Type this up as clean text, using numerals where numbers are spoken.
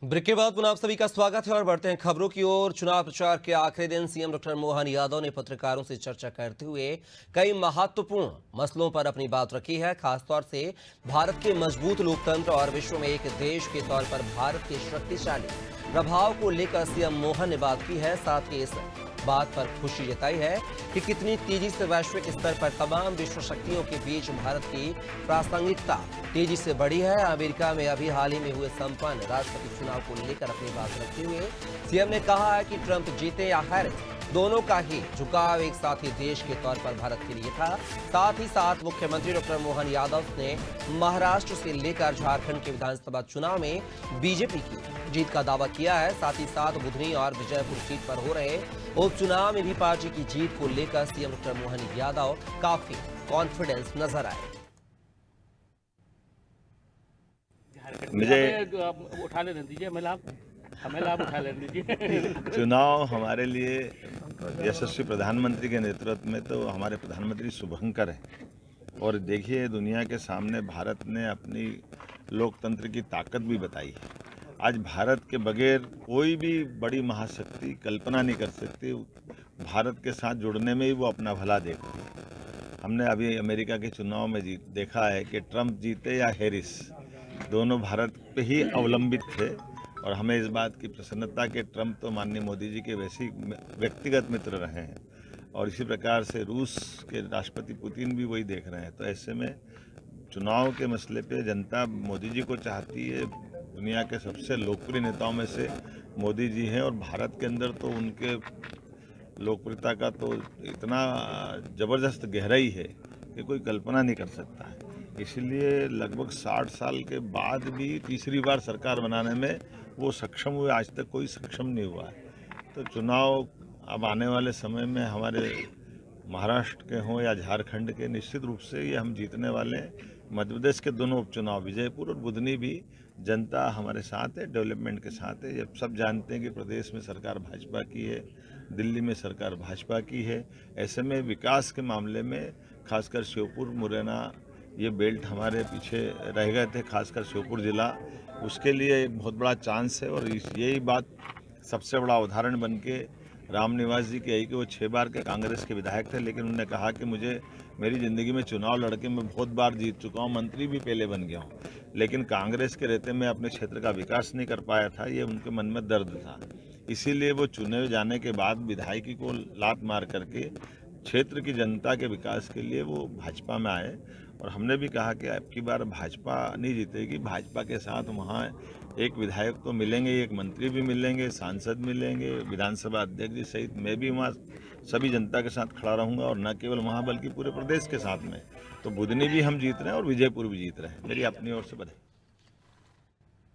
Break के बाद पुनः आप सभी का स्वागत है और बढ़ते हैं खबरों की ओर। चुनाव प्रचार के आखिरी दिन सीएम डॉक्टर मोहन यादव ने पत्रकारों से चर्चा करते हुए कई महत्वपूर्ण मसलों पर अपनी बात रखी है। खासतौर से भारत के मजबूत लोकतंत्र और विश्व में एक देश के तौर पर भारत के शक्तिशाली प्रभाव को लेकर सीएम मोहन ने बात की है। साथ ही इस बात पर खुशी जताई है कि कितनी तेजी से वैश्विक स्तर पर तमाम विश्व शक्तियों के बीच भारत की प्रासंगिकता तेजी से बढ़ी है। अमेरिका में अभी हाल ही में हुए संपन्न राष्ट्रपति चुनाव को लेकर अपनी बात रखते हुए सीएम ने कहा है कि ट्रंप जीते या हैरिस, दोनों का ही झुकाव एक साथ ही देश के तौर पर भारत के लिए था। साथ ही साथ मुख्यमंत्री डॉक्टर मोहन यादव ने महाराष्ट्र से लेकर झारखंड के विधानसभा चुनाव में बीजेपी की जीत का दावा किया है। साथ ही साथ बुधनी और विजयपुर सीट पर हो रहे उपचुनाव में भी पार्टी की जीत को लेकर सीएम डॉक्टर मोहन यादव काफी कॉन्फिडेंस नजर आए। मुझे उठा लेने दीजिए, हमें लाभ उठा लेने दीजिए। चुनाव हमारे लिए यशस्वी प्रधानमंत्री के नेतृत्व में तो हमारे प्रधानमंत्री शुभंकर हैं और देखिए दुनिया के सामने भारत ने अपनी लोकतंत्र की ताकत भी बताई है। आज भारत के बगैर कोई भी बड़ी महाशक्ति कल्पना नहीं कर सकती। भारत के साथ जुड़ने में ही वो अपना भला देखती है। हमने अभी अमेरिका के चुनाव में देखा है कि ट्रंप जीते या हैरिस, दोनों भारत पे ही अवलंबित थे और हमें इस बात की प्रसन्नता कि ट्रंप तो माननीय मोदी जी के वैसे व्यक्तिगत मित्र रहे हैं और इसी प्रकार से रूस के राष्ट्रपति पुतिन भी वही देख रहे हैं। तो ऐसे में चुनाव के मसले पे जनता मोदी जी को चाहती है। दुनिया के सबसे लोकप्रिय नेताओं में से मोदी जी हैं और भारत के अंदर तो उनके लोकप्रियता का तो इतना ज़बरदस्त गहराई है कि कोई कल्पना नहीं कर सकता है। इसलिए लगभग 60 साल के बाद भी तीसरी बार सरकार बनाने में वो सक्षम हुए, आज तक कोई सक्षम नहीं हुआ है। तो चुनाव अब आने वाले समय में हमारे महाराष्ट्र के हों या झारखंड के, निश्चित रूप से ये हम जीतने वाले हैं। मध्य प्रदेश के दोनों उपचुनाव विजयपुर और बुधनी भी जनता हमारे साथ है, डेवलपमेंट के साथ है। जब सब जानते हैं कि प्रदेश में सरकार भाजपा की है, दिल्ली में सरकार भाजपा की है, ऐसे में विकास के मामले में खासकर श्योपुर मुरैना ये बेल्ट हमारे पीछे रह गए थे, खासकर श्योपुर जिला, उसके लिए बहुत बड़ा चांस है। और यही बात सबसे बड़ा उदाहरण बन के रामनिवास जी की आई कि वो 6 बार के कांग्रेस के विधायक थे, लेकिन उन्होंने कहा कि मुझे मेरी ज़िंदगी में चुनाव लड़के मैं बहुत बार जीत चुका हूँ, मंत्री भी पहले बन गया हूँ, लेकिन कांग्रेस के रहते मैं अपने क्षेत्र का विकास नहीं कर पाया था। ये उनके मन में दर्द था, इसीलिए वो चुने जाने के बाद विधायकी को लात मार करके क्षेत्र की जनता के विकास के लिए वो भाजपा में आए। और हमने भी कहा कि अब की बार भाजपा नहीं जीतेगी, भाजपा के साथ वहाँ एक विधायक तो मिलेंगे, एक मंत्री भी मिलेंगे, सांसद मिलेंगे, विधानसभा अध्यक्ष जी सहित मैं भी वहाँ सभी जनता के साथ खड़ा रहूँगा और न केवल वहाँ बल्कि पूरे प्रदेश के साथ में। तो बुधनी भी हम जीत रहे हैं और विजयपुर भी जीत रहे हैं। मेरी अपनी ओर से बधाई।